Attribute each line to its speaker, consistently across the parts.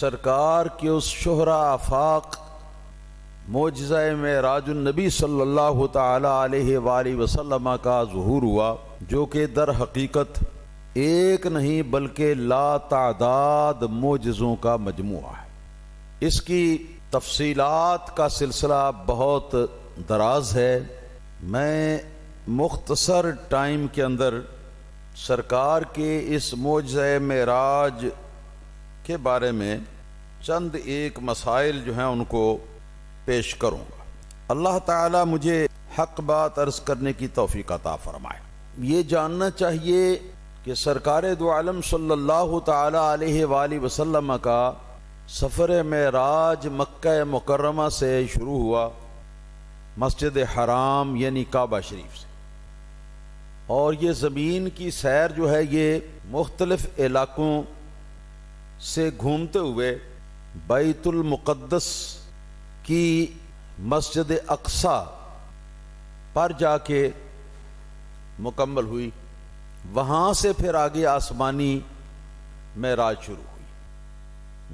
Speaker 1: سرکار کے اس شہرا آفاق معجزہ معراج النبی صلی اللہ تعالی علیہ وآلہ وسلم کا ظہور ہوا، جو کہ در حقیقت ایک نہیں بلکہ لا تعداد معجزوں کا مجموعہ ہے۔ اس کی تفصیلات کا سلسلہ بہت دراز ہے، میں مختصر ٹائم کے اندر سرکار کے اس معجزہ معراج کے بارے میں چند ایک مسائل جو ہیں ان کو پیش کروں گا۔ اللہ تعالی مجھے حق بات عرض کرنے کی توفیق عطا فرمائے۔ یہ جاننا چاہیے کہ سرکار دو عالم صلی اللہ تعالی علیہ وآلہ وسلم کا سفر معراج مکہ مکرمہ سے شروع ہوا، مسجد حرام یعنی کعبہ شریف سے، اور یہ زمین کی سیر جو ہے یہ مختلف علاقوں سے گھومتے ہوئے بیت المقدس کی مسجد اقصی پر جا کے مکمل ہوئی، وہاں سے پھر آگے آسمانی معراج شروع ہوئی۔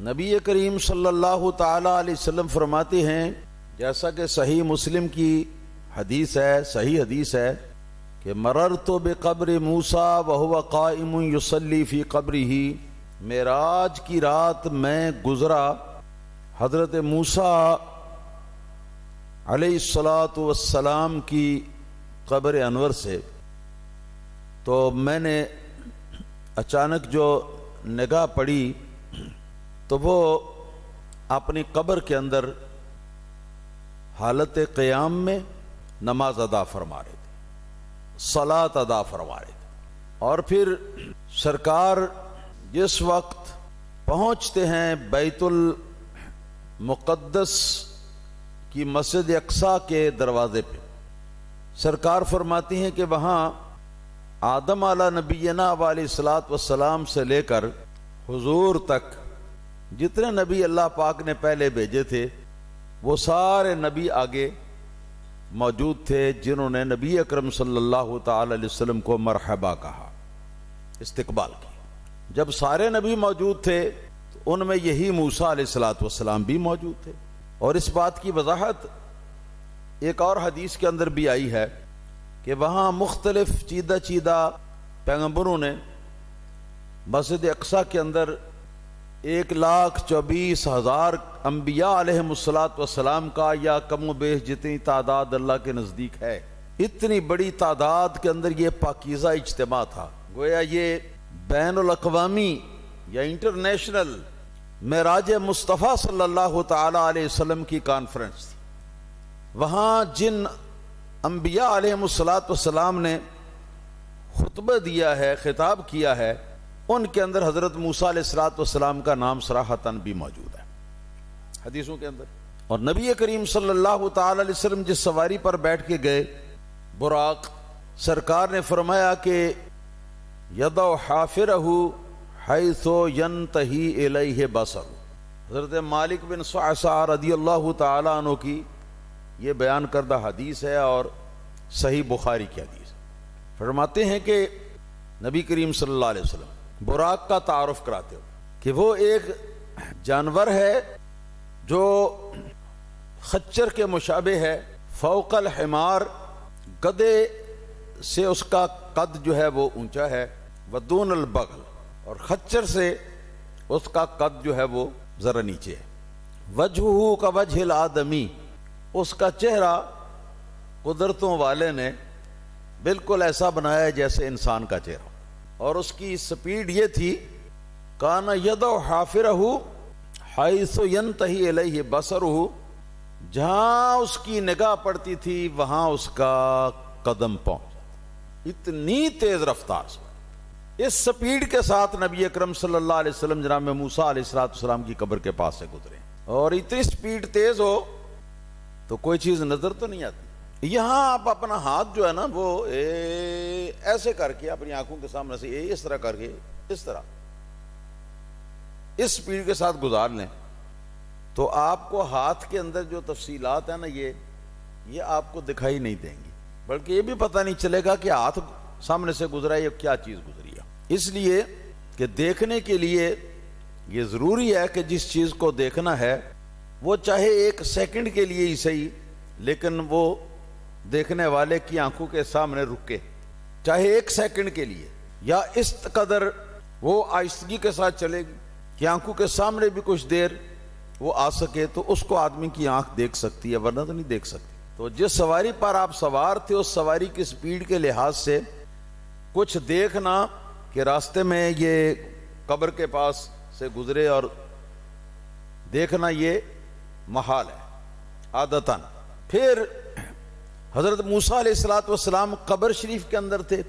Speaker 1: نبی کریم صلی اللہ تعالی علیہ وسلم فرماتے ہیں، جیسا کہ صحیح مسلم کی حدیث ہے، صحیح حدیث ہے کہ مررت بقبر موسیٰ وہو قائم یصلی فی قبرہ، معراج کی رات میں گزرا حضرت موسیٰ علیہ السلام کی قبر انور سے، تو میں نے اچانک جو نگاہ پڑی تو وہ اپنی قبر کے اندر حالت قیام میں نماز ادا فرما رہے تھے، صلاۃ ادا فرما رہے تھے، اور پھر سرکار جس وقت پہنچتے ہیں بیت المقدس کی مسجد اقصی کے دروازے پہ، سرکار فرماتی ہیں کہ وہاں آدم علیہ نبینا علیہ الصلوۃ والسلام سے لے کر حضور تک جتنے نبی اللہ پاک نے پہلے بھیجے تھے وہ سارے نبی آگے موجود تھے، جنہوں نے نبی اکرم صلی اللہ تعالی علیہ وسلم کو مرحبا کہا، استقبال کی۔ جب سارے نبی موجود تھے تو ان میں یہی موسیٰ علیہ الصلوۃ والسلام بھی موجود تھے، اور اس بات کی وضاحت ایک اور حدیث کے اندر بھی آئی ہے کہ وہاں مختلف چیدہ پیغمبروں نے مسجد اقصی کے اندر 1,24,000 انبیاء علیہ السلام کا، یا کم و بیش جتنی تعداد اللہ کے نزدیک ہے، اتنی بڑی تعداد کے اندر یہ پاکیزہ اجتماع تھا، گویا یہ بین الاقوامی یا انٹرنیشنل معراج مصطفیٰ صلی اللہ تعالی علیہ وسلم کی کانفرنس تھی۔ وہاں جن انبیاء علیہ السلام نے خطبہ دیا ہے، خطاب کیا ہے، ان کے اندر حضرت موسیٰ علیہ السلام کا نام صراحتاً بھی موجود ہے حدیثوں کے اندر۔ اور نبی کریم صلی اللہ تعالی علیہ وسلم جس سواری پر بیٹھ کے گئے، براق، سرکار نے فرمایا کہ یدع حافرہ حیث ینتہی الیہ بصر، حضرت مالک بن صعصع رضی اللہ تعالی عنہ کی یہ بیان کردہ حدیث ہے اور صحیح بخاری کی حدیث۔ فرماتے ہیں کہ نبی کریم صلی اللہ علیہ وسلم براق کا تعارف کراتے ہو کہ وہ ایک جانور ہے جو خچر کے مشابہ ہے، فوق الحمار، گدھے سے اس کا قد جو ہے وہ اونچا ہے، ودون البغل، اور خچر سے اس کا قد جو ہے وہ ذرا نیچے ہے، وجہہ کا وجہ الآدمی، اس کا چہرہ قدرتوں والے نے بالکل ایسا بنایا ہے جیسے انسان کا چہرہ، اور اس کی سپیڈ یہ تھی، کان یدع حافرہ حیث ینتہی الیہ بصرہ، جہاں اس کی نگاہ پڑتی تھی وہاں اس کا قدم پہنچ، اتنی تیز رفتار سے اس سپیڈ کے ساتھ نبی اکرم صلی اللہ علیہ وسلم جناب موسیٰ علیہ السلام کی قبر کے پاس سے گزرے، اور اتنی سپیڈ تیز ہو تو کوئی چیز نظر تو نہیں آتی۔ یہاں آپ اپنا ہاتھ جو ہے نا وہ ایسے کر کے اپنی آنکھوں کے سامنے سے اس طرح کر کے اس طرح اس سپیڈ کے ساتھ گزار لیں تو آپ کو ہاتھ کے اندر جو تفصیلات ہیں نا یہ آپ کو دکھائی نہیں دیں گی، بلکہ یہ بھی پتہ نہیں چلے گا کہ ہاتھ سامنے سے گزرا ہے یا کیا چیز گزری ہے، اس لیے کہ دیکھنے کے لیے یہ ضروری ہے کہ جس چیز کو دیکھنا ہے وہ چاہے 1 سیکنڈ کے لیے ہی صحیح، لیکن وہ دیکھنے والے کی آنکھوں کے سامنے رکے، چاہے 1 سیکنڈ کے لیے، یا اس قدر وہ آہستگی کے ساتھ چلے گی کہ آنکھوں کے سامنے بھی کچھ دیر وہ آ سکے، تو اس کو آدمی کی آنکھ دیکھ سکتی ہے، ورنہ تو نہیں دیکھ سکتی۔ تو جس سواری پر آپ سوار تھے اس سواری کی سپیڈ کے لحاظ سے کچھ دیکھنا کہ راستے میں یہ قبر کے پاس سے گزرے اور دیکھنا یہ محال ہے عادتاً۔ پھر حضرت موسیٰ علیہ السلام قبر شریف کے اندر تھے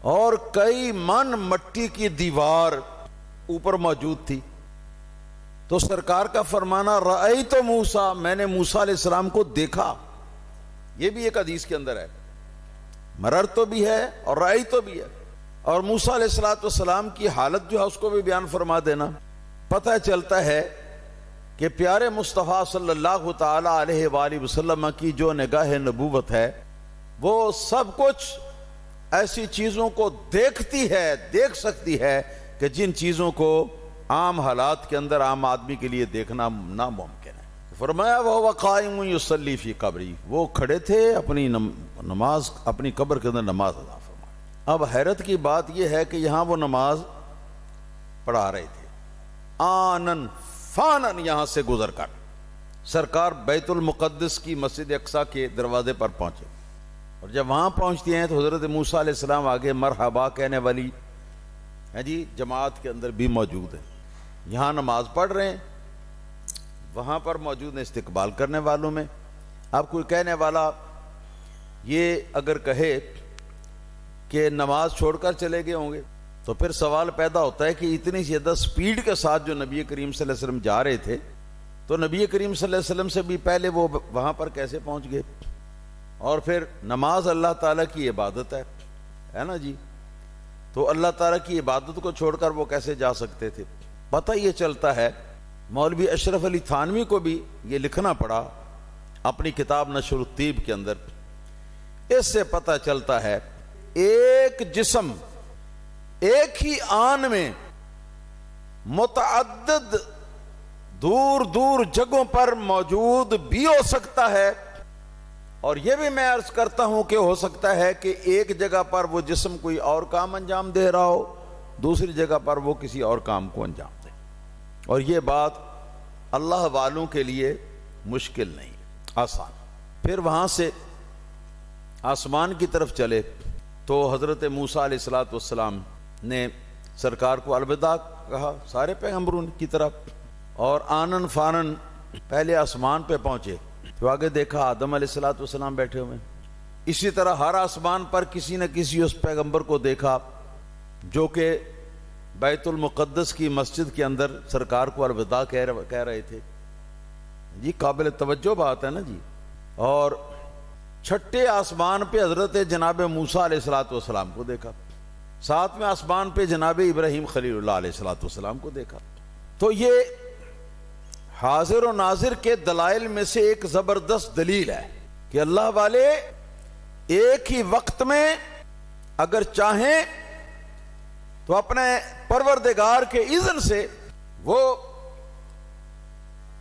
Speaker 1: اور کئی من مٹی کی دیوار اوپر موجود تھی، تو سرکار کا فرمانا رأیت موسیٰ، میں نے موسیٰ علیہ السلام کو دیکھا، یہ بھی ایک حدیث کے اندر ہے، مرر تو بھی ہے اور رأیت تو بھی ہے، اور موسیٰ علیہ السلام کی حالت جو ہے اس کو بھی بیان فرما دینا۔ پتہ چلتا ہے کہ پیارے مصطفیٰ صلی اللہ تعالی علیہ وآلہ وسلم کی جو نگاہ نبوت ہے وہ سب کچھ ایسی چیزوں کو دیکھتی ہے، دیکھ سکتی ہے کہ جن چیزوں کو عام حالات کے اندر عام آدمی کے لیے دیکھنا ناممکن ہے۔ فرمایا وَهُوَ قَائِمٌ يُصَلِّي فِي قَبْرِهِ، وہ کھڑے تھے اپنی نماز اپنی قبر کے اندر نماز ادا فرما۔ اب حیرت کی بات یہ ہے کہ یہاں وہ نماز پڑھا رہے تھے، آنن فانن یہاں سے گزر کر سرکار بیت المقدس کی مسجد اقصیٰ کے دروازے پر پہنچے، اور جب وہاں پہنچتے ہیں تو حضرت موسیٰ علیہ السلام آگے مرحبا کہنے والی جی جماعت کے اندر بھی موجود ہے، یہاں نماز پڑھ رہے ہیں، وہاں پر موجود ہیں استقبال کرنے والوں میں۔ اب کوئی کہنے والا یہ اگر کہے کہ نماز چھوڑ کر چلے گئے ہوں گے تو پھر سوال پیدا ہوتا ہے کہ اتنی زیادہ سپیڈ کے ساتھ جو نبی کریم صلی اللہ علیہ وسلم جا رہے تھے تو نبی کریم صلی اللہ علیہ وسلم سے بھی پہلے وہ وہاں پر کیسے پہنچ گئے؟ اور پھر نماز اللہ تعالیٰ کی عبادت ہے نا جی، تو اللہ تعالیٰ کی عبادت کو چھوڑ کر وہ کیسے جا سکتے تھے؟ پتہ یہ چلتا ہے، مولوی اشرف علی تھانوی کو بھی یہ لکھنا پڑا اپنی کتاب نشر الطیب کے اندر، اس سے پتہ چلتا ہے ایک جسم ایک ہی آن میں متعدد دور دور جگہوں پر موجود بھی ہو سکتا ہے، اور یہ بھی میں عرض کرتا ہوں کہ ہو سکتا ہے کہ ایک جگہ پر وہ جسم کوئی اور کام انجام دے رہا ہو، دوسری جگہ پر وہ کسی اور کام کو انجام دے، اور یہ بات اللہ والوں کے لیے مشکل نہیں، آسان۔ پھر وہاں سے آسمان کی طرف چلے تو حضرت موسیٰ علیہ السلام نے سرکار کو الوداع کہا سارے پیغمبروں کی طرف، اور آنن فانن پہلے آسمان پہ پہنچے تو آگے دیکھا آدم علیہ السلام بیٹھے ہوئے، اسی طرح ہر آسمان پر کسی نہ کسی اس پیغمبر کو دیکھا جو کہ بیت المقدس کی مسجد کے اندر سرکار کو الوداع کہہ رہے تھے جی، قابل توجہ بات ہے نا جی۔ اور چھٹے آسمان پہ حضرت جناب موسیٰ علیہ السلام کو دیکھا، ساتویں آسمان پہ جناب ابراہیم خلیل اللہ علیہ السلام کو دیکھا۔ تو یہ حاضر و ناظر کے دلائل میں سے ایک زبردست دلیل ہے کہ اللہ والے ایک ہی وقت میں اگر چاہیں تو اپنے پروردگار کے اذن سے وہ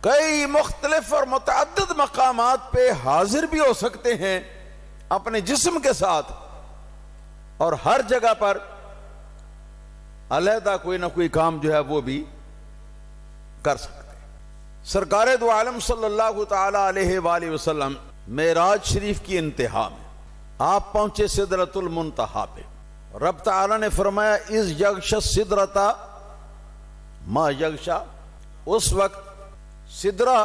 Speaker 1: کئی مختلف اور متعدد مقامات پہ حاضر بھی ہو سکتے ہیں اپنے جسم کے ساتھ، اور ہر جگہ پر علیحدہ کوئی نہ کوئی کام جو ہے وہ بھی کر سکتے ہیں۔ سرکار دو عالم صلی اللہ تعالی علیہ وآلہ وسلم معراج شریف کی انتہا میں آپ پہنچے سدرۃ المنتہا پہ، رب تعالی نے فرمایا اذ یغشی السدرۃ ما یغشی، اس وقت سدرہ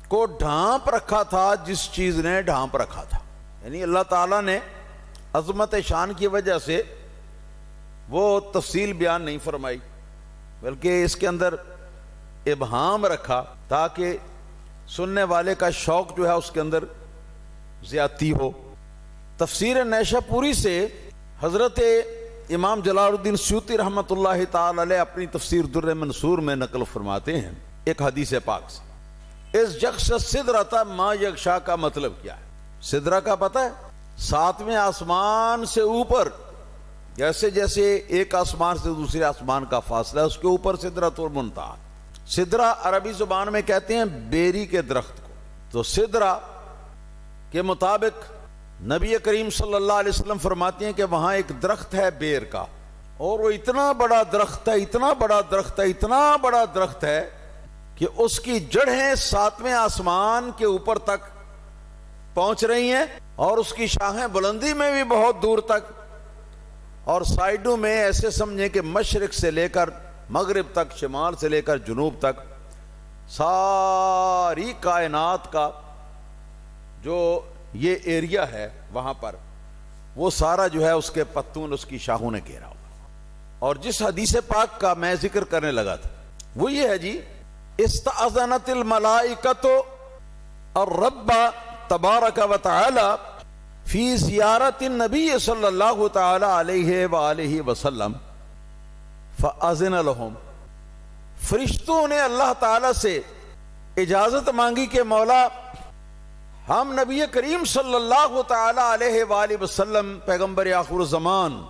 Speaker 1: کو ڈھانپ رکھا تھا جس چیز نے ڈھانپ رکھا تھا، یعنی اللہ تعالیٰ نے عظمت شان کی وجہ سے وہ تفصیل بیان نہیں فرمائی بلکہ اس کے اندر ابہام رکھا تاکہ سننے والے کا شوق جو ہے اس کے اندر زیادتی ہو۔ تفسیر نیشہ پوری سے حضرت امام جلال الدین سیوطی رحمۃ اللہ تعالی علیہ اپنی تفسیر در منصور میں نقل فرماتے ہیں ایک حدیث پاک سے، اس یغشی السدرۃ ما یغشی کا مطلب کیا ہے؟ سدرہ کا پتہ ہے، ساتویں آسمان سے اوپر جیسے جیسے ایک آسمان سے دوسرے آسمان کا فاصلہ ہے، اس کے اوپر سدرۃ المنتہا. سدرہ عربی زبان میں کہتے ہیں بیری کے درخت کو. تو سدرہ کے مطابق نبی کریم صلی اللہ علیہ وسلم فرماتے ہیں کہ وہاں ایک درخت ہے بیر کا، اور وہ اتنا بڑا درخت ہے، اتنا بڑا درخت ہے، اتنا بڑا درخت ہے کہ اس کی جڑیں 7ویں آسمان کے اوپر تک پہنچ رہی ہیں، اور اس کی شاخیں بلندی میں بھی بہت دور تک، اور سائیڈوں میں ایسے سمجھیں کہ مشرق سے لے کر مغرب تک، شمال سے لے کر جنوب تک ساری کائنات کا جو یہ ایریا ہے وہاں پر، وہ سارا جو ہے اس کے پتون، اس کی شاخوں نے گھیرا ہوا. اور جس حدیث پاک کا میں ذکر کرنے لگا تھا وہ یہ ہے جی، استأذنت الملائکۃ الرب تبارک و تعالی فی زیارت النبی صلی اللہ تعالی علیہ وآلہ وسلم فأذن لهم. فرشتوں نے اللہ تعالی سے اجازت مانگی کہ مولا ہم نبی کریم صلی اللہ تعالی علیہ وآلہ وسلم پیغمبر آخر الزمان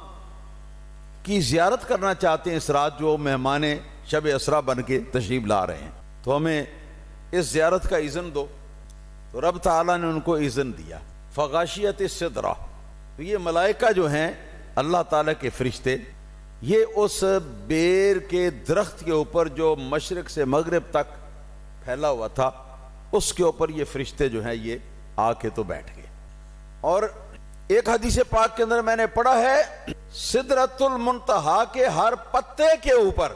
Speaker 1: کی زیارت کرنا چاہتے ہیں اس رات، جو مہمان شب اسرا بن کے تشریف لا رہے ہیں، تو ہمیں اس زیارت کا اذن دو. تو رب تعالیٰ نے ان کو اذن دیا. فغاشیت السدرہ، تو یہ ملائکہ جو ہیں اللہ تعالیٰ کے فرشتے، یہ اس بیر کے درخت کے اوپر جو مشرق سے مغرب تک پھیلا ہوا تھا، اس کے اوپر یہ فرشتے جو ہیں یہ آ کے تو بیٹھ گئے. اور ایک حدیث پاک کے اندر میں نے پڑھا ہے سدرۃ المنتہا کے ہر پتے کے اوپر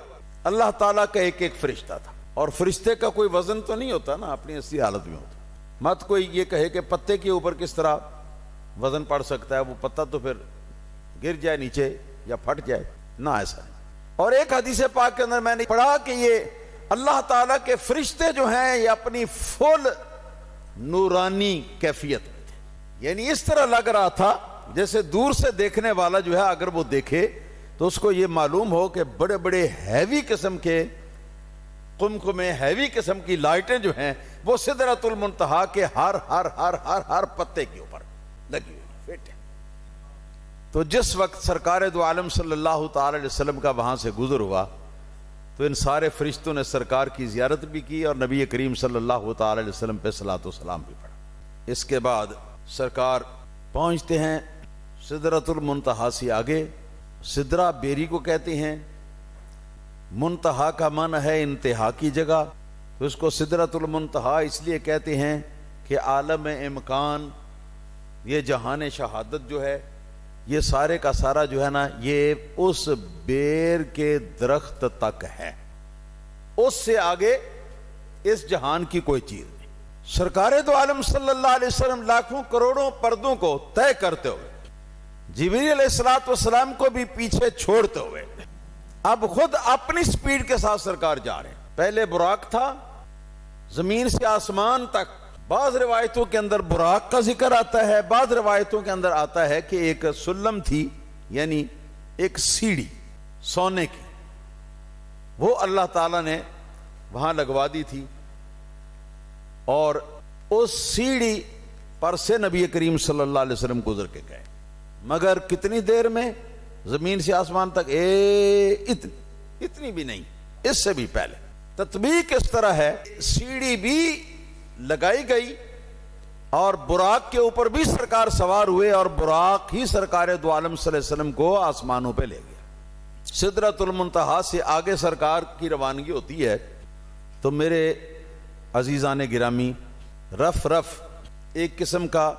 Speaker 1: اللہ تعالیٰ کا ایک ایک فرشتہ تھا. اور فرشتے کا کوئی وزن تو نہیں ہوتا نا، اپنی اصلی حالت میں ہوتا. مت کوئی یہ کہے کہ پتے کے اوپر کس طرح وزن پڑ سکتا ہے، وہ پتا تو پھر گر جائے نیچے یا پھٹ جائے، نہ ایسا نہیں. اور ایک حدیث پاک کے اندر میں نے پڑھا کہ یہ اللہ تعالیٰ کے فرشتے جو ہیں یہ اپنی فل نورانی کیفیت میں تھے. یعنی اس طرح لگ رہا تھا جیسے دور سے دیکھنے والا جو ہے اگر وہ دیکھے تو اس کو یہ معلوم ہو کہ بڑے بڑے ہیوی قسم کے قمقمے، ہیوی قسم کی لائٹیں جو ہیں وہ سدرۃ المنتہا کے ہر ہر ہر ہر ہر پتے کے اوپر لگی ہوئی ہیں. تو جس وقت سرکار دو عالم صلی اللہ تعالی علیہ وسلم کا وہاں سے گزر ہوا تو ان سارے فرشتوں نے سرکار کی زیارت بھی کی اور نبی کریم صلی اللہ تعالی علیہ وسلم پہ صلاۃ و سلام بھی پڑھا. اس کے بعد سرکار پہنچتے ہیں سدرۃ المنتہا سے آگے. سدرہ بیری کو کہتے ہیں، منتہا کا معنی ہے انتہا کی جگہ، تو اس کو سدرۃ المنتہا اس لیے کہتے ہیں کہ عالم امکان، یہ جہان شہادت جو ہے، یہ سارے کا سارا جو ہے نا یہ اس بیر کے درخت تک ہے. اس سے آگے اس جہان کی کوئی چیز نہیں. سرکار دو عالم صلی اللہ علیہ وسلم لاکھوں کروڑوں پردوں کو طے کرتے ہوئے، جبریل علیہ الصلوۃ والسلام کو بھی پیچھے چھوڑتے ہوئے، اب خود اپنی سپیڈ کے ساتھ سرکار جا رہے ہیں. پہلے براق تھا زمین سے آسمان تک. بعض روایتوں کے اندر براق کا ذکر آتا ہے، بعض روایتوں کے اندر آتا ہے کہ ایک سلم تھی، یعنی ایک سیڑھی سونے کی، وہ اللہ تعالیٰ نے وہاں لگوا دی تھی، اور اس سیڑھی پر سے نبی کریم صلی اللہ علیہ وسلم گزر کے گئے. مگر کتنی دیر میں؟ زمین سے آسمان تک اتنی بھی نہیں، اس سے بھی پہلے. تطبیق اس طرح ہے، سیڑھی بھی لگائی گئی اور براق کے اوپر بھی سرکار سوار ہوئے، اور براق ہی سرکار دو عالم صلی اللہ علیہ وسلم کو آسمانوں پہ لے گیا. سدرۃ المنتہا سے آگے سرکار کی روانگی ہوتی ہے. تو میرے عزیزان گرامی، رف رف ایک قسم کا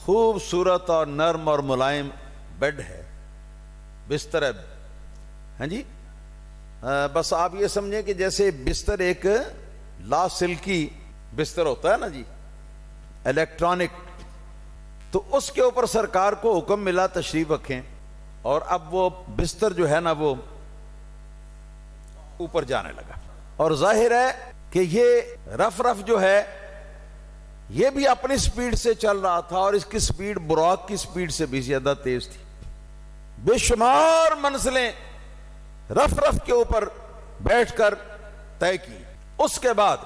Speaker 1: خوبصورت اور نرم اور ملائم بیڈ ہے، بستر ہے. ہاں جی، بس آپ یہ سمجھیں کہ جیسے بستر ایک لا سلکی بستر ہوتا ہے نا جی، الیکٹرانک، تو اس کے اوپر سرکار کو حکم ملا تشریف رکھیں، اور اب وہ بستر جو ہے نا وہ اوپر جانے لگا. اور ظاہر ہے کہ یہ رف رف جو ہے یہ بھی اپنی سپیڈ سے چل رہا تھا، اور اس کی سپیڈ براق کی سپیڈ سے بھی زیادہ تیز تھی. بے شمار منزلیں رف رف کے اوپر بیٹھ کر طے کی. اس کے بعد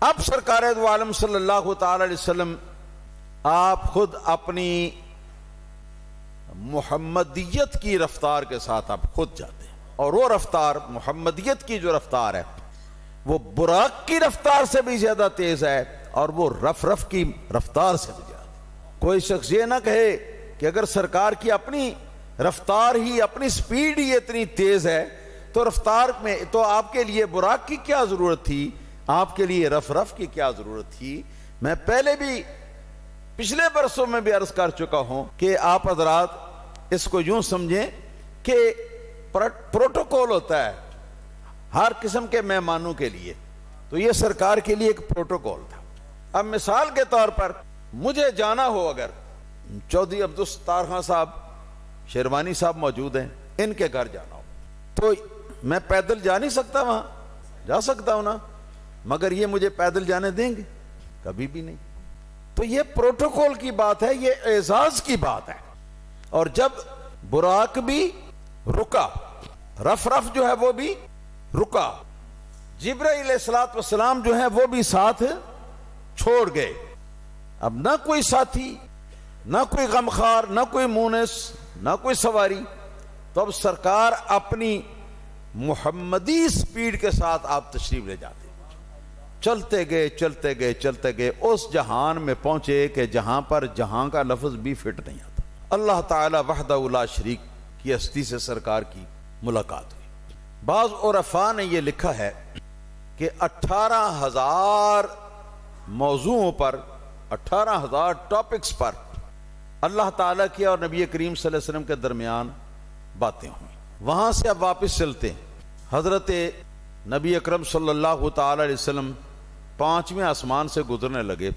Speaker 1: اب سرکار دو عالم صلی اللہ تعالی علیہ وسلم آپ خود اپنی محمدیت کی رفتار کے ساتھ آپ خود جاتے ہیں، اور وہ رفتار محمدیت کی جو رفتار ہے وہ براق کی رفتار سے بھی زیادہ تیز ہے، اور وہ رف کی رفتار سے بھی زیادہ۔ کوئی شخص یہ نہ کہے کہ اگر سرکار کی اپنی رفتار ہی، اپنی سپیڈ ہی اتنی تیز ہے تو رفتار میں تو آپ کے لیے براق کی کیا ضرورت تھی، آپ کے لیے رف کی کیا ضرورت تھی۔ میں پہلے بھی پچھلے برسوں میں بھی عرض کر چکا ہوں کہ آپ حضرات اس کو یوں سمجھیں کہ پروٹوکول ہوتا ہے ہر قسم کے مہمانوں کے لیے، تو یہ سرکار کے لیے ایک پروٹوکول تھا۔ اب مثال کے طور پر مجھے جانا ہو، اگر چودھری عبدالستار خان صاحب شیروانی صاحب موجود ہیں، ان کے گھر جانا ہو تو میں پیدل جا نہیں سکتا، وہاں جا سکتا ہوں نا، مگر یہ مجھے پیدل جانے دیں گے؟ کبھی بھی نہیں۔ تو یہ پروٹوکول کی بات ہے، یہ اعزاز کی بات ہے۔ اور جب براق بھی رکا، رف جو ہے وہ بھی رکا، جبرائیل علیہ الصلوۃ والسلام جو ہے وہ بھی ساتھ چھوڑ گئے۔ اب نہ کوئی ساتھی، نہ کوئی غمخوار، نہ کوئی مونس، نہ کوئی سواری، تو اب سرکار اپنی محمدی سپیڈ کے ساتھ آپ تشریف لے جاتے، چلتے گئے اس جہان میں پہنچے کہ جہاں پر جہاں کا لفظ بھی فٹ نہیں آتا۔ اللہ تعالی وحدہ لا شریک کی ہستی سے سرکار کی ملاقات ہوئی۔ بعض عرفاء نے یہ لکھا ہے کہ 18,000 موضوعوں پر، 18,000 ٹاپکس پر اللہ تعالیٰ کی اور نبی کریم صلی اللہ علیہ وسلم کے درمیان باتیں ہوئیں۔ وہاں سے اب واپس چلتے ہیں، حضرت نبی اکرم صلی اللہ تعالی علیہ وسلم 5ویں آسمان سے گزرنے لگے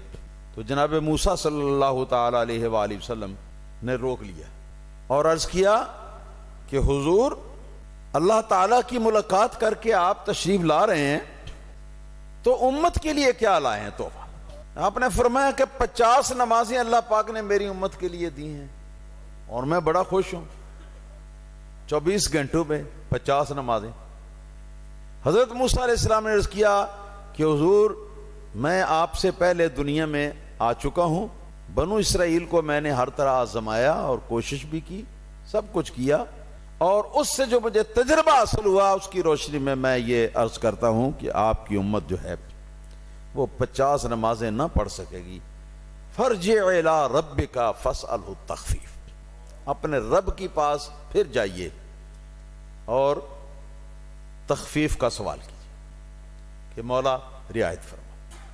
Speaker 1: تو جناب موسیٰ صلی اللہ تعالی علیہ وآلہ وسلم نے روک لیا اور عرض کیا کہ حضور اللہ تعالیٰ کی ملاقات کر کے آپ تشریف لا رہے ہیں تو امت کے لیے کیا لائے ہیں تحفہ؟ آپ نے فرمایا کہ 50 نمازیں اللہ پاک نے میری امت کے لیے دی ہیں اور میں بڑا خوش ہوں۔ 24 گھنٹوں میں 50 نمازیں۔ حضرت موسیٰ علیہ السلام نے عرض کیا کہ حضور میں آپ سے پہلے دنیا میں آ چکا ہوں، بنو اسرائیل کو میں نے ہر طرح آزمایا اور کوشش بھی کی، سب کچھ کیا، اور اس سے جو مجھے تجربہ حاصل ہوا اس کی روشنی میں یہ عرض کرتا ہوں کہ آپ کی امت جو ہے وہ 50 نمازیں نہ پڑھ سکے گی۔ فرجع الی ربک فاسألہ التخفیف، اپنے رب کی پاس پھر جائیے اور تخفیف کا سوال کیجیے کہ مولا رعایت فرما۔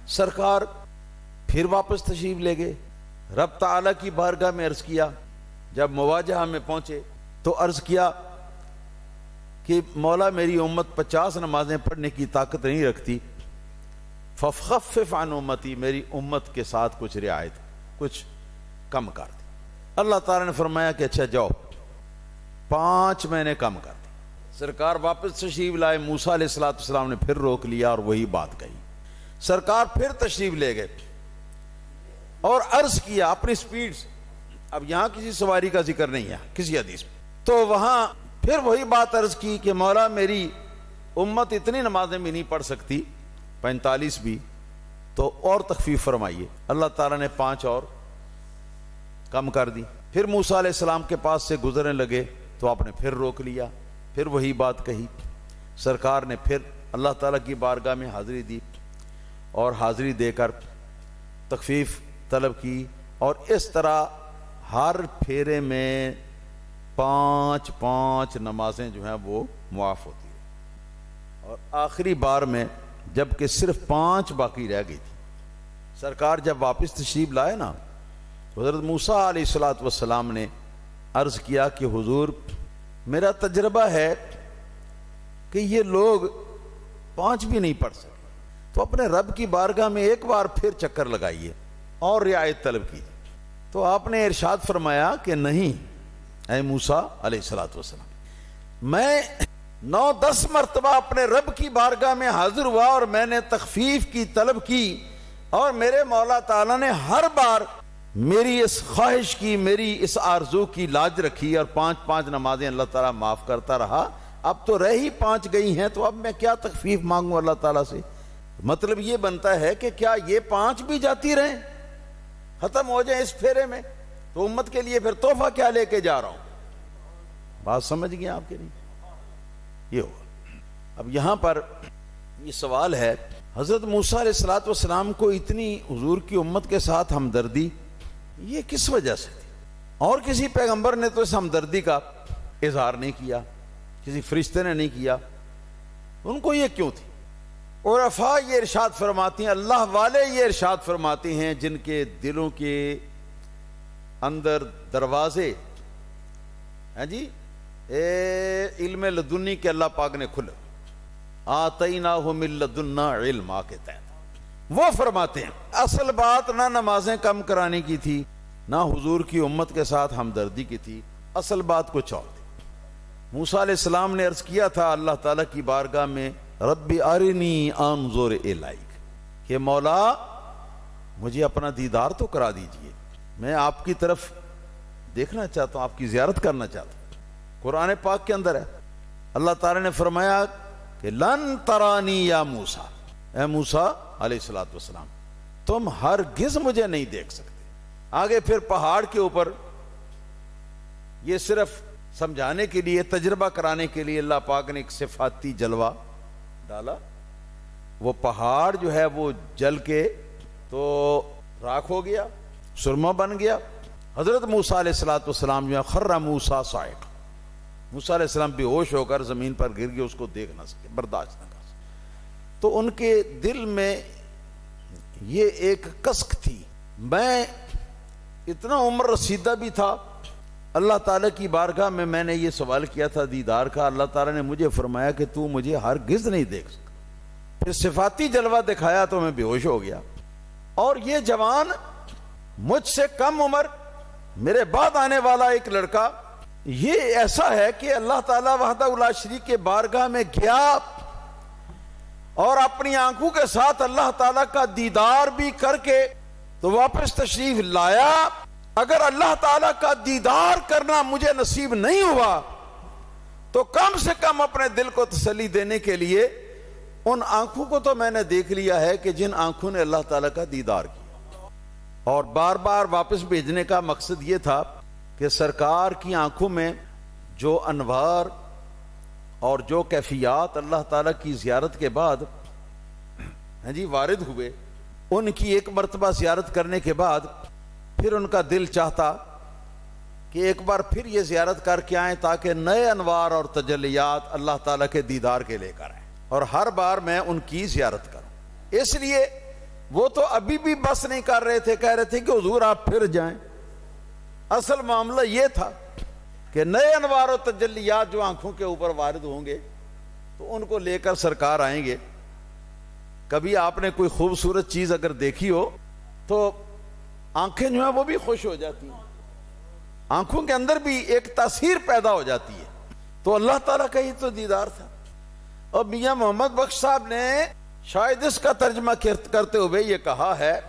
Speaker 1: سرکار پھر واپس تشریف لے گئے، رب تعالیٰ کی بارگاہ میں عرض کیا۔ جب مواجہہ میں پہنچے تو عرض کیا کہ مولا میری امت 50 نمازیں پڑھنے کی طاقت نہیں رکھتی، فخفف عن امتی، میری امت کے ساتھ کچھ رعایت، کچھ کم کر دی۔ اللہ تعالیٰ نے فرمایا کہ اچھا جاؤ، 5 میں نے کم کر دی۔ سرکار واپس تشریف لائے، موسیٰ علیہ السلام نے پھر روک لیا اور وہی بات کہی۔ سرکار پھر تشریف لے گئے اور عرض کیا اپنی سپیڈ سے۔ اب یہاں کسی سواری کا ذکر نہیں ہے کسی حدیث میں، تو وہاں پھر وہی بات عرض کی کہ مولا میری امت اتنی نمازیں بھی نہیں پڑھ سکتی، 45 بھی، تو اور تخفیف فرمائیے۔ اللہ تعالیٰ نے 5 اور کم کر دی۔ پھر موسیٰ علیہ السلام کے پاس سے گزرنے لگے تو آپ نے پھر روک لیا، پھر وہی بات کہی۔ سرکار نے پھر اللہ تعالیٰ کی بارگاہ میں حاضری دی اور حاضری دے کر تخفیف طلب کی، اور اس طرح ہر پھیرے میں 5 نمازیں جو ہیں وہ معاف ہوتی ہیں، اور آخری بار میں جب کہ صرف 5 باقی رہ گئی تھی، سرکار جب واپس تشریف لائے نا، حضرت موسیٰ علیہ السلام نے عرض کیا کہ حضور میرا تجربہ ہے کہ یہ لوگ 5 بھی نہیں پڑھ سکے، تو اپنے رب کی بارگاہ میں ایک بار پھر چکر لگائیے اور رعایت طلب کیجیے۔ تو آپ نے ارشاد فرمایا کہ نہیں اے موسیٰ علیہ السلام، میں 9-10 مرتبہ اپنے رب کی بارگاہ میں حاضر ہوا اور میں نے تخفیف کی طلب کی، اور میرے مولا تعالیٰ نے ہر بار میری اس خواہش کی، میری اس آرزو کی لاج رکھی، اور 5 نمازیں اللہ تعالیٰ معاف کرتا رہا۔ اب تو رہ ہی 5 گئی ہیں، تو اب میں کیا تخفیف مانگوں اللہ تعالیٰ سے؟ مطلب یہ بنتا ہے کہ کیا یہ 5 بھی جاتی رہیں، ختم ہو جائیں اس پھیرے میں، تو امت کے لیے پھر تحفہ کیا لے کے جا رہا ہوں؟ بات سمجھ گئے آپ کے نہیں؟ یہ ہوا۔ اب یہاں پر یہ سوال ہے، حضرت موسیٰ علیہ الصلوۃ والسلام کو اتنی حضور کی امت کے ساتھ ہمدردی یہ کس وجہ سے تھی؟ اور کسی پیغمبر نے تو اس ہمدردی کا اظہار نہیں کیا، کسی فرشتے نے نہیں کیا، ان کو یہ کیوں تھی؟ عرفاء یہ ارشاد فرماتی ہیں، اللہ والے یہ ارشاد فرماتے ہیں جن کے دلوں کے اندر دروازے جی علم لدنی کے اللہ پاک نے کھلے، آتیناہ من لدنا علما کے تحت، وہ فرماتے ہیں اصل بات نہ نمازیں کم کرانے کی تھی، نہ حضور کی امت کے ساتھ ہمدردی کی تھی، اصل بات کچھ اور تھی۔ موسیٰ علیہ السلام نے عرض کیا تھا اللہ تعالیٰ کی بارگاہ میں، ربی ارنی انظر الیک، کہ مولا مجھے اپنا دیدار تو کرا دیجئے، میں آپ کی طرف دیکھنا چاہتا ہوں، آپ کی زیارت کرنا چاہتا ہوں۔ قرآن پاک کے اندر ہے، اللہ تعالیٰ نے فرمایا کہ لن ترانی یا موسیٰ، اے موسیٰ علیہ الصلوۃ والسلام تم ہرگز مجھے نہیں دیکھ سکتے۔ آگے پھر پہاڑ کے اوپر یہ صرف سمجھانے کے لیے، تجربہ کرانے کے لیے اللہ پاک نے ایک صفاتی جلوہ ڈالا، وہ پہاڑ جو ہے وہ جل کے تو راکھ ہو گیا، سرما بن گیا۔ حضرت موسیٰ علیہ الصلوۃ والسلام جو ہے خر موسیٰ صاعقا، موسیٰ علیہ السلام بے ہوش ہو کر زمین پر گر گئے، اس کو دیکھ نہ سکے، برداشت نہ کر سکے۔ تو ان کے دل میں یہ ایک کسک تھی، میں اتنا عمر رسیدہ بھی تھا، اللہ تعالیٰ کی بارگاہ میں نے یہ سوال کیا تھا دیدار کا، اللہ تعالیٰ نے مجھے فرمایا کہ تو مجھے ہرگز نہیں دیکھ سکتا، پھر صفاتی جلوہ دکھایا تو میں بے ہوش ہو گیا۔ اور یہ جوان مجھ سے کم عمر، میرے بعد آنے والا ایک لڑکا، یہ ایسا ہے کہ اللہ تعالیٰ وحدہ لا شریک کے بارگاہ میں گیا اور اپنی آنکھوں کے ساتھ اللہ تعالیٰ کا دیدار بھی کر کے تو واپس تشریف لایا۔ اگر اللہ تعالیٰ کا دیدار کرنا مجھے نصیب نہیں ہوا تو کم سے کم اپنے دل کو تسلی دینے کے لیے ان آنکھوں کو تو میں نے دیکھ لیا ہے کہ جن آنکھوں نے اللہ تعالیٰ کا دیدار کیا، اور بار بار واپس بھیجنے کا مقصد یہ تھا کہ سرکار کی آنکھوں میں جو انوار اور جو کیفیات اللہ تعالیٰ کی زیارت کے بعد وارد ہوئے، ان کی ایک مرتبہ زیارت کرنے کے بعد پھر ان کا دل چاہتا کہ ایک بار پھر یہ زیارت کر کے آئیں تاکہ نئے انوار اور تجلیات اللہ تعالیٰ کے دیدار کے لے کر آئیں، اور ہر بار میں ان کی زیارت کروں۔ اس لیے وہ تو ابھی بھی بس نہیں کر رہے تھے، کہہ رہے تھے کہ حضور آپ پھر جائیں۔ اصل معاملہ یہ تھا کہ نئے انوار و تجلیات جو آنکھوں کے اوپر وارد ہوں گے تو ان کو لے کر سرکار آئیں گے۔ کبھی آپ نے کوئی خوبصورت چیز اگر دیکھی ہو تو آنکھیں جو ہیں وہ بھی خوش ہو جاتی ہیں، آنکھوں کے اندر بھی ایک تاثیر پیدا ہو جاتی ہے۔ تو اللہ تعالیٰ کا ہی تو دیدار تھا۔ اور میاں محمد بخش صاحب نے شاید اس کا ترجمہ کرتے ہوئے یہ کہا ہے،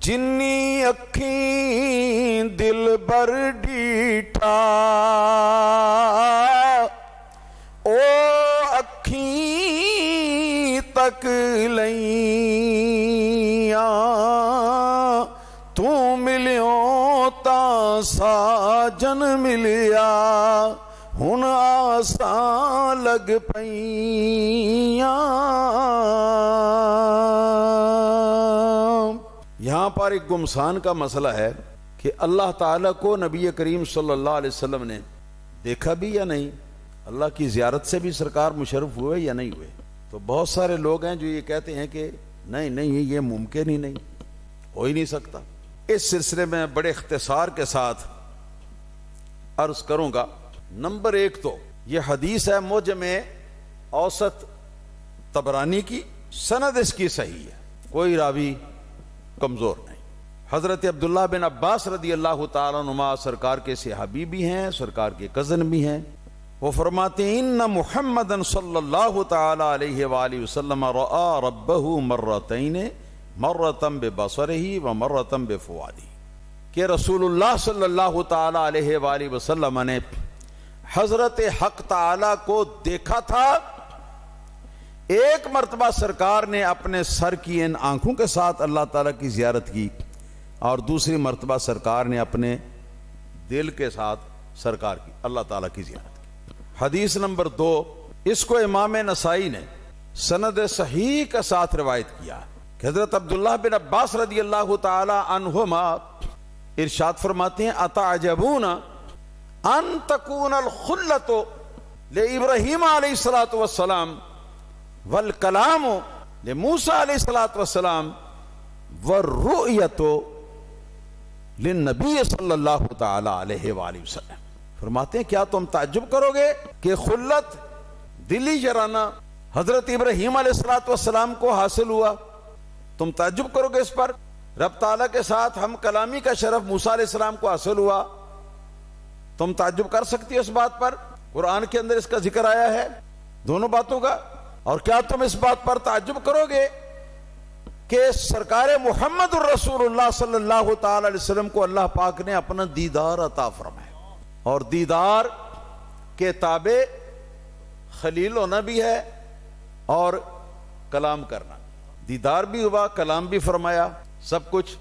Speaker 1: جنی اکھیں دل بر ڈیٹھا او اکھیں تک لیاں تو ملیوں تا ساجن ملیا ہن آسان لگ پئیاں۔ یہاں پر ایک گمسان کا مسئلہ ہے کہ اللہ تعالیٰ کو نبی کریم صلی اللہ علیہ وسلم نے دیکھا بھی یا نہیں، اللہ کی زیارت سے بھی سرکار مشرف ہوئے یا نہیں ہوئے۔ تو بہت سارے لوگ ہیں جو یہ کہتے ہیں کہ نہیں یہ ممکن ہی نہیں، ہو ہی نہیں سکتا۔ اس سلسلے میں بڑے اختصار کے ساتھ عرض کروں گا۔ نمبر ایک تو یہ حدیث ہے معجم اوسط طبرانی کی، سند اس کی صحیح ہے، کوئی راوی کمزور نہیں۔ حضرت عبداللہ بن عباس رضی اللہ تعالیٰ عنہما سرکار کے صحابی بھی ہیں، سرکار کے کزن بھی ہیں۔ وہ فرماتے ہیں ان محمد صلی اللہ تعالی علیہ وآلہ وسلم رأى ربہ مرتین مرتن ببصرہ ومرتن بفؤادہ، کہ رسول اللہ صلی اللہ تعالی علیہ وآلہ وسلم نے حضرت حق تعالی کو دیکھا تھا، ایک مرتبہ سرکار نے اپنے سر کی ان آنکھوں کے ساتھ اللہ تعالیٰ کی زیارت کی، اور دوسری مرتبہ سرکار نے اپنے دل کے ساتھ سرکار کی، اللہ تعالیٰ کی زیارت کی۔ حدیث نمبر 2، اس کو امام نسائی نے سند صحیح کے ساتھ روایت کیا کہ حضرت عبداللہ بن عباس رضی اللہ تعالی عنہما ارشاد فرماتے ہیں اتعجبون ان تکون الخلۃ لابراہیم علیہ الصلوۃ والسلام والکلام لموسیٰ علیہ الصلوۃ والسلام والرؤیۃ للنبی صلی اللہ تعالی علیہ وآلہ وسلم۔ فرماتے ہیں کیا تم تعجب کرو گے کہ خلت، دلی جرانہ حضرت ابراہیم علیہ الصلوۃ والسلام کو حاصل ہوا؟ تم تعجب کرو گے اس پر؟ رب تعالیٰ کے ساتھ ہم کلامی کا شرف موسیٰ علیہ السلام کو حاصل ہوا، تم تعجب کر سکتی ہو اس بات پر؟ قرآن کے اندر اس کا ذکر آیا ہے دونوں باتوں کا۔ اور کیا تم اس بات پر تعجب کرو گے کہ سرکار محمد الرسول اللہ صلی اللہ تعالی علیہ وسلم کو اللہ پاک نے اپنا دیدار عطا فرمایا، اور دیدار کے تابع خلیل ہونا بھی ہے اور کلام کرنا، دیدار بھی ہوا، کلام بھی فرمایا، سب کچھ۔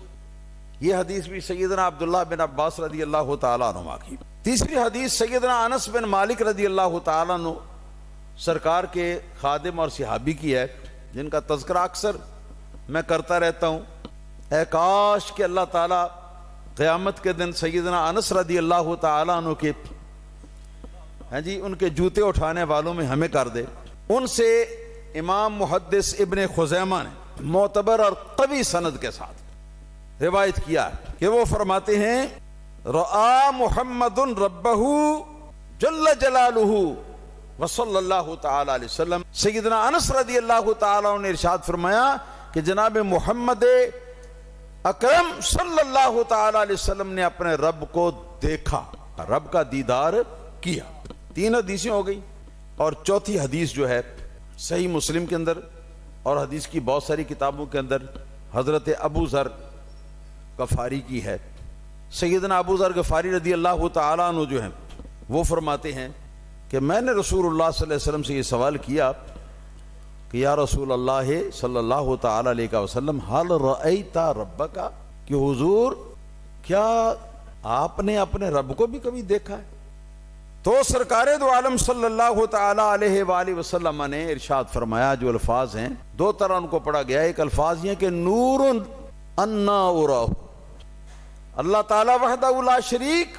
Speaker 1: یہ حدیث بھی سیدنا عبداللہ بن عباس رضی اللہ تعالیٰ عنہ کی۔ تیسری حدیث سیدنا انس بن مالک رضی اللہ تعالیٰ عنہ سرکار کے خادم اور صحابی کی ہے، جن کا تذکرہ اکثر میں کرتا رہتا ہوں۔ اے کاش کہ اللہ تعالیٰ قیامت کے دن سیدنا انس رضی اللہ تعالیٰ عنہ کے ان کے جوتے اٹھانے والوں میں ہمیں کر دے۔ ان سے امام محدث ابن خزیمہ نے معتبر اور قوی سند کے ساتھ روایت کیا کہ وہ فرماتے ہیں رآ محمد ربہ جل جلالہ وصلی اللہ تعالی علیہ وسلم۔ سیدنا انس رضی اللہ تعالیٰ نے ارشاد فرمایا کہ جناب محمد اکرم صلی اللہ تعالی علیہ وسلم نے اپنے رب کو دیکھا، رب کا دیدار کیا۔ 3 حدیثیں ہو گئی، اور چوتھی حدیث جو ہے صحیح مسلم کے اندر اور حدیث کی بہت ساری کتابوں کے اندر حضرت ابو ذر غفاری کی ہے۔ سیدنا ابو ذر غفاری رضی اللہ تعالیٰ عنہ جو ہیں وہ فرماتے ہیں کہ میں نے رسول اللہ صلی اللہ علیہ وسلم سے یہ سوال کیا کہ یا رسول اللہ صلی اللہ تعالی علیہ وسلم حل رأیت ربک، کہ حضور کیا آپ نے اپنے رب کو بھی کبھی دیکھا ہے؟ تو سرکار دو عالم صلی اللہ تعالی علیہ وآلہ وسلم نے ارشاد فرمایا، جو الفاظ ہیں 2 طرح ان کو پڑھا گیا، ایک الفاظ یہ کہ نور انا اراہ، اللہ تعالی وحدہ لا شریک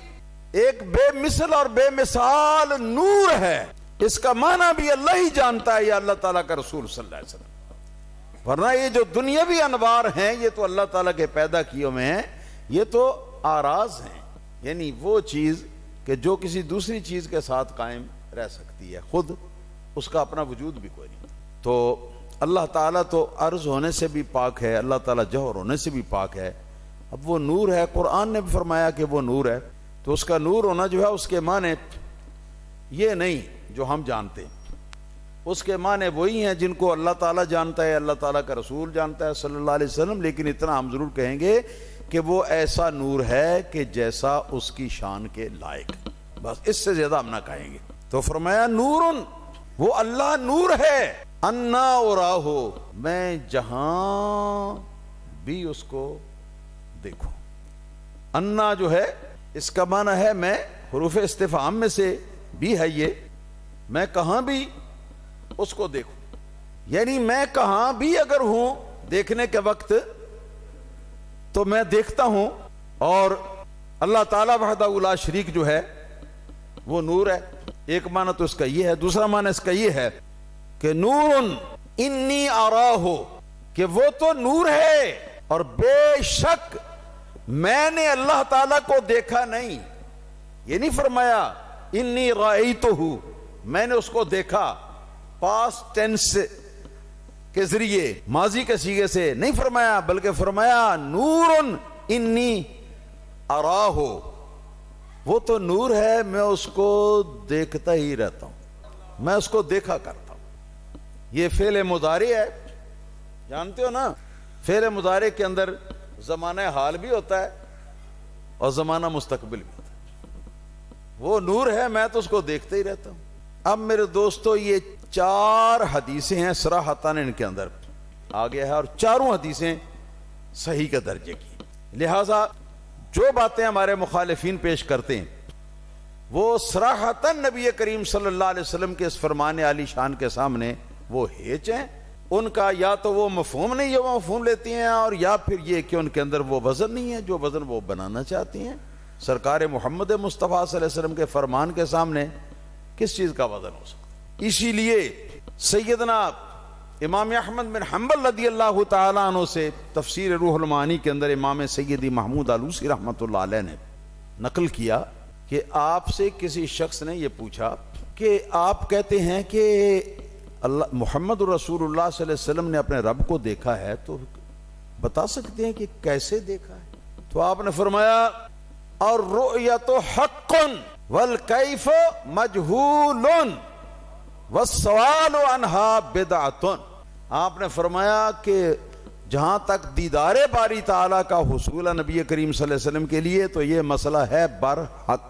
Speaker 1: ایک بے مثل اور بے مثال نور ہے، اس کا معنی بھی اللہ ہی جانتا ہے یا اللہ تعالیٰ کا رسول صلی اللہ علیہ وسلم، ورنہ یہ جو دنیاوی انوار ہیں یہ تو اللہ تعالیٰ کے پیدا کیے ہوئے ہیں، یہ تو آراز ہیں، یعنی وہ چیز کہ جو کسی دوسری چیز کے ساتھ قائم رہ سکتی ہے، خود اس کا اپنا وجود بھی کوئی نہیں۔ تو اللہ تعالیٰ تو عرض ہونے سے بھی پاک ہے، اللہ تعالیٰ جوہر ہونے سے بھی پاک ہے۔ اب وہ نور ہے، قرآن نے بھی فرمایا کہ وہ نور ہے، تو اس کا نور ہونا جو ہے اس کے معنی یہ نہیں جو ہم جانتے، اس کے معنی وہی ہیں جن کو اللہ تعالیٰ جانتا ہے، اللہ تعالیٰ کا رسول جانتا ہے صلی اللہ علیہ وسلم، لیکن اتنا ہم ضرور کہیں گے کہ وہ ایسا نور ہے کہ جیسا اس کی شان کے لائق، بس اس سے زیادہ ہم نہ کہیں گے۔ تو فرمایا نور، وہ اللہ نور ہے، انا اراہ، میں جہاں بھی اس کو دیکھوں۔ انا جو ہے اس کا معنی ہے میں، حروف استفہام میں سے بھی ہے یہ، میں کہاں بھی اس کو دیکھوں، یعنی میں کہاں بھی اگر ہوں دیکھنے کے وقت تو میں دیکھتا ہوں، اور اللہ تعالیٰ وحدہ لا شریک جو ہے وہ نور ہے۔ ایک معنی تو اس کا یہ ہے، دوسرا معنی اس کا یہ ہے کہ نور انی اراہ، کہ وہ تو نور ہے اور بے شک میں نے اللہ تعالیٰ کو دیکھا نہیں، یہ نہیں فرمایا انی رأیتہ، میں نے اس کو دیکھا پاسٹ ٹینس کے ذریعے، ماضی کے صیغے سے نہیں فرمایا، بلکہ فرمایا نور انی اراہ، وہ تو نور ہے، میں اس کو دیکھتا ہی رہتا ہوں، میں اس کو دیکھا کرتا ہوں۔ یہ فعل مضارع ہے، جانتے ہو نا، فعل مضارع کے اندر زمانہ حال بھی ہوتا ہے اور زمانہ مستقبل بھی ہوتا ہے۔ وہ نور ہے، میں تو اس کو دیکھتے ہی رہتا ہوں۔ اب میرے دوستو یہ 4 حدیثیں ہیں صراحتاً ان کے اندر آ گیا ہے، اور چاروں حدیثیں صحیح کے درجے کی، لہذا جو باتیں ہمارے مخالفین پیش کرتے ہیں وہ صراحتاً نبی کریم صلی اللہ علیہ وسلم کے اس فرمان عالی شان کے سامنے وہ ہیچ ہیں. ان کا یا تو وہ مفہوم نہیں ہے، وہ مفہوم لیتی ہیں، اور یا پھر یہ کہ ان کے اندر وہ وزن نہیں ہے جو وزن وہ بنانا چاہتی ہیں. سرکار محمد مصطفیٰ صلی اللہ علیہ وسلم کے فرمان کے سامنے کس چیز کا وزن ہو سکتا؟ اسی لیے سیدنا امام احمد بن حنبل رضی اللہ تعالیٰ عنہ سے تفسیر روح المعانی کے اندر امام سیدی محمود آلوسی رحمۃ اللہ علیہ نے نقل کیا کہ آپ سے کسی شخص نے یہ پوچھا کہ آپ کہتے ہیں کہ اللہ محمد رسول اللہ صلی اللہ علیہ وسلم نے اپنے رب کو دیکھا ہے، تو بتا سکتے ہیں کہ کیسے دیکھا ہے؟ تو آپ نے فرمایا اور رؤیت حق والکیف مجہول والسوال عنہا بدعۃ. آپ نے فرمایا کہ جہاں تک دیدار باری تعالیٰ کا حصول ہے نبی کریم صلی اللہ علیہ وسلم کے لیے تو یہ مسئلہ ہے برحق،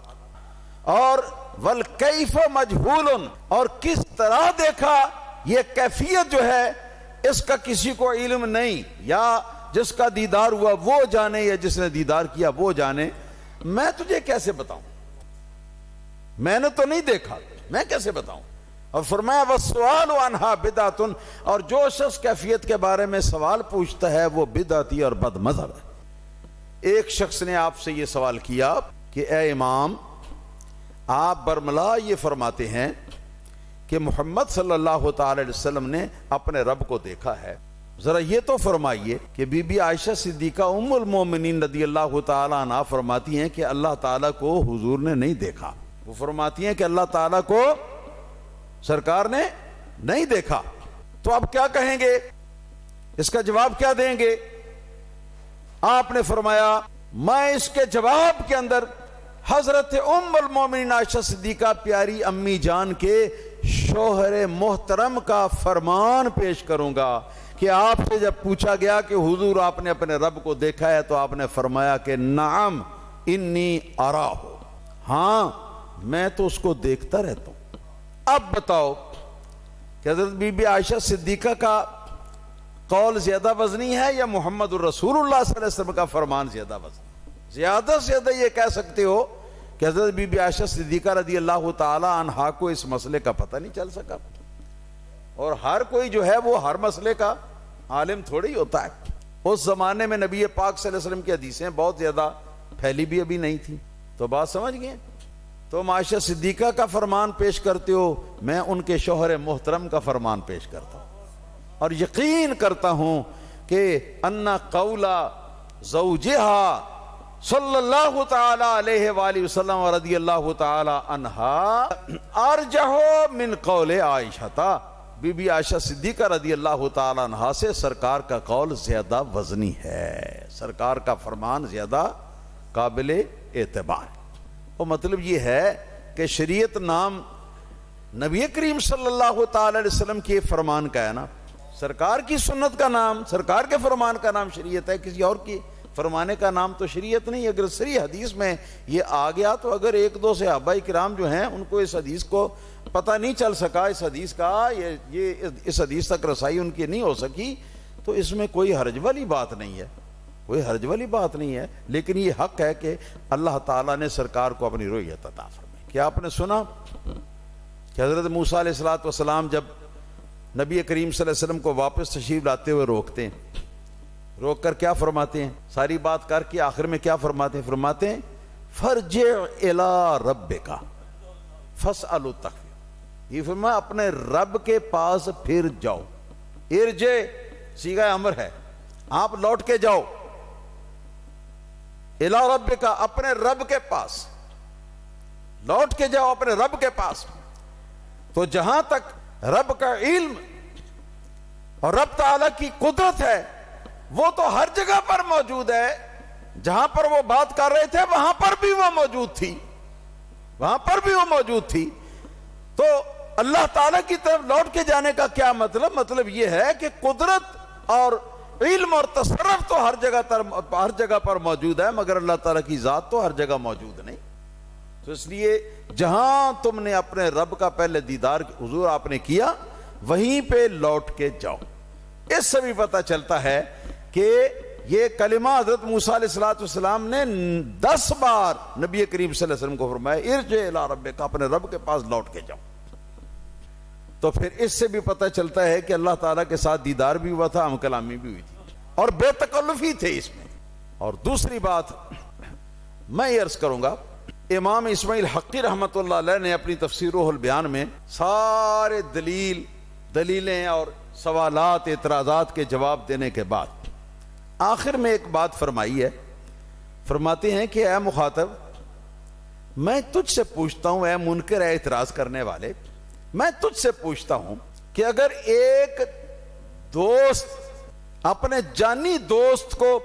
Speaker 1: اور والکیف مجہول، اور کس طرح دیکھا یہ کیفیت جو ہے اس کا کسی کو علم نہیں، یا جس کا دیدار ہوا وہ جانے یا جس نے دیدار کیا وہ جانے. میں تجھے کیسے بتاؤں؟ میں نے تو نہیں دیکھا، میں کیسے بتاؤں؟ اور فرمایا والسؤال عنہا بدعۃ، اور جو شخص کیفیت کے بارے میں سوال پوچھتا ہے وہ بدعتی اور بد مذہب ہے. ایک شخص نے آپ سے یہ سوال کیا کہ اے امام، آپ برملا یہ فرماتے ہیں کہ محمد صلی اللہ تعالی علیہ وسلم نے اپنے رب کو دیکھا ہے، ذرا یہ تو فرمائیے کہ بی بی عائشہ صدیقہ ام المومنین رضی اللہ تعالی عنہا فرماتی ہیں کہ اللہ تعالیٰ کو حضور نے نہیں دیکھا. وہ فرماتی ہیں کہ اللہ تعالیٰ کو سرکار نے نہیں دیکھا. تو آپ کیا کہیں گے؟ اس کا جواب کیا دیں گے؟ آپ نے فرمایا میں اس کے جواب کے اندر حضرت ام المومنین عائشہ صدیقہ پیاری امی جان کے شوہر محترم کا فرمان پیش کروں گا کہ آپ سے جب پوچھا گیا کہ حضور آپ نے اپنے رب کو دیکھا ہے تو آپ نے فرمایا کہ نعم انی اراہ، ہاں میں تو اس کو دیکھتا رہتا ہوں. اب بتاؤ کہ حضرت بی بی عائشہ صدیقہ کا قول زیادہ وزنی ہے یا محمد الرسول اللہ صلی اللہ علیہ وسلم کا فرمان زیادہ وزنی؟ زیادہ سے زیادہ یہ کہہ سکتے ہو کہ حضرت بی بی عائشہ صدیقہ رضی اللہ تعالی عنہا کو اس مسئلے کا پتہ نہیں چل سکا. اور ہر کوئی جو ہے وہ ہر مسئلے کا عالم تھوڑی ہوتا ہے. اس زمانے میں نبی پاک صلی اللہ علیہ وسلم کی حدیثیں بہت زیادہ پھیلی بھی ابھی نہیں تھی. تو بات سمجھ گئے؟ تم عائشہ صدیقہ کا فرمان پیش کرتے ہو، میں ان کے شوہر محترم کا فرمان پیش کرتا ہوں، اور یقین کرتا ہوں کہ ان قول زوجہا صلی اللہ تعالی علیہ وآلہ وسلم ورضی اللہ تعالی عنہا ارجح من قول عائشہ. بی بی عائشہ صدیقہ رضی اللہ تعالی عنہا سے سرکار کا قول زیادہ وزنی ہے، سرکار کا فرمان زیادہ قابل اعتبار ہے. اور مطلب یہ ہے کہ شریعت نام نبی کریم صلی اللہ تعالی علیہ وسلم کے فرمان کا ہے نا، سرکار کی سنت کا نام، سرکار کے فرمان کا نام شریعت ہے، کسی اور کی فرمانے کا نام تو شریعت نہیں. اگر صحیح حدیث میں یہ آ گیا تو اگر ایک دو صحابہ کرام جو ہیں ان کو اس حدیث کو پتہ نہیں چل سکا، اس حدیث کا یہ اس حدیث تک رسائی ان کی نہیں ہو سکی، تو اس میں کوئی حرج والی بات نہیں ہے، کوئی حرج والی بات نہیں ہے. لیکن یہ حق ہے کہ اللہ تعالیٰ نے سرکار کو اپنی رؤیت عطا فرمائی. کیا آپ نے سنا کہ حضرت موسیٰ علیہ الصلوۃ والسلام جب نبی کریم صلی اللہ علیہ وسلم کو واپس تشریف لاتے ہوئے روکتے ہیں، روک کر کیا فرماتے ہیں؟ ساری بات کر کے آخر میں کیا فرماتے ہیں؟ فرماتے ہیں فرجع الی ربک فاسأل التخفیف. یہ فرمایا اپنے رب کے پاس پھر جاؤ. ارجع صیغہ امر ہے، آپ لوٹ کے جاؤ. الی ربک، اپنے رب کے پاس لوٹ کے جاؤ، اپنے رب کے پاس. تو جہاں تک رب کا علم اور رب تعالیٰ کی قدرت ہے وہ تو ہر جگہ پر موجود ہے. جہاں پر وہ بات کر رہے تھے وہاں پر بھی وہ موجود تھی، وہاں پر بھی وہ موجود تھی. تو اللہ تعالیٰ کی طرف لوٹ کے جانے کا کیا مطلب؟ مطلب یہ ہے کہ قدرت اور علم اور تصرف تو ہر جگہ پر موجود ہے، مگر اللہ تعالیٰ کی ذات تو ہر جگہ موجود نہیں. تو اس لیے جہاں تم نے اپنے رب کا پہلے دیدار حضور آپ نے کیا وہیں پہ لوٹ کے جاؤ. اس سے بھی پتہ چلتا ہے کہ یہ کلمہ حضرت موسیٰ علیہ السلام نے 10 بار نبی کریم صلی اللہ علیہ وسلم کو فرمایا ارجع الی ربک، اپنے رب کے پاس لوٹ کے جاؤ. تو پھر اس سے بھی پتہ چلتا ہے کہ اللہ تعالیٰ کے ساتھ دیدار بھی ہوا تھا، ہم کلامی بھی ہوئی تھی اور بے تکلفی تھے اس میں. اور دوسری بات میں یہ عرض کروں گا، امام اسماعیل حقی رحمۃ اللہ علیہ نے اپنی تفسیر روح البیان میں سارے دلیلیں اور سوالات اعتراضات کے جواب دینے کے بعد آخر میں ایک بات فرمائی ہے. فرماتے ہیں کہ اے مخاطب، میں تجھ سے پوچھتا ہوں، اے منکر، اے اعتراض کرنے والے، میں تجھ سے پوچھتا ہوں کہ اگر ایک دوست اپنے جانی دوست کو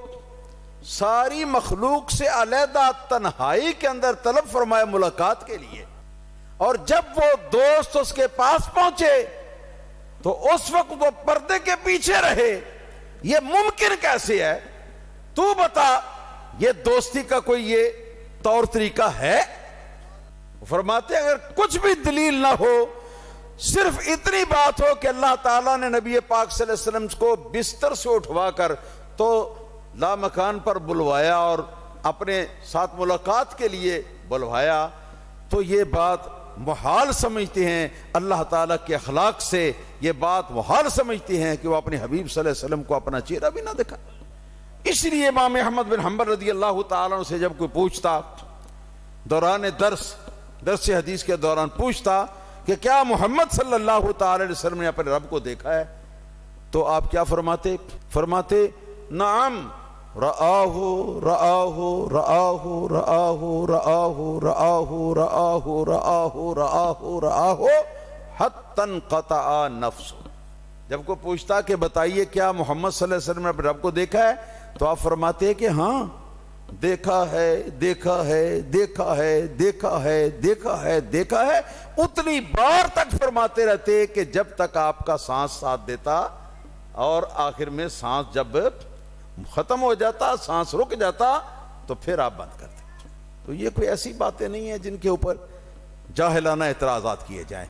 Speaker 1: ساری مخلوق سے علیحدہ تنہائی کے اندر طلب فرمائے ملاقات کے لیے، اور جب وہ دوست اس کے پاس پہنچے تو اس وقت وہ پردے کے پیچھے رہے، یہ ممکن کیسے ہے؟ تو بتا، یہ دوستی کا کوئی یہ طور طریقہ ہے؟ فرماتے ہیں اگر کچھ بھی دلیل نہ ہو، صرف اتنی بات ہو کہ اللہ تعالیٰ نے نبی پاک صلی اللہ علیہ وسلم کو بستر سے اٹھوا کر تو لا مکان پر بلوایا اور اپنے ساتھ ملاقات کے لیے بلوایا، تو یہ بات محال سمجھتے ہیں. اللہ تعالیٰ کے اخلاق سے یہ بات محال سمجھتے ہیں کہ وہ اپنے حبیب صلی اللہ علیہ وسلم کو اپنا چہرہ بھی نہ دکھا. اس لیے امام احمد بن حنبل رضی اللہ تعالیٰ عنہ سے جب کوئی پوچھتا دوران درس حدیث کے دوران پوچھتا کہ کیا محمد صلی اللہ تعالی علیہ وسلم نے اپنے رب کو دیکھا ہے، تو آپ کیا فرماتے نعم رآہ رآہ رآہ رآہ رآہ رآہ رآہ رآہ رآہ رآہ حتی انقطع نفس. جب کوئی پوچھتا کہ بتائیے کیا محمد صلی اللہ علیہ وسلم نے اپنے رب کو دیکھا ہے، تو آپ فرماتے ہیں کہ ہاں دیکھا ہے دیکھا ہے دیکھا ہے دیکھا ہے دیکھا ہے دیکھا ہے. اتنی بار تک فرماتے رہتے کہ جب تک آپ کا سانس ساتھ دیتا، اور آخر میں سانس جب ختم ہو جاتا، سانس رک جاتا، تو پھر آپ بند کرتے. تو یہ کوئی ایسی باتیں نہیں ہیں جن کے اوپر جاہلانہ اعتراضات کیے جائیں.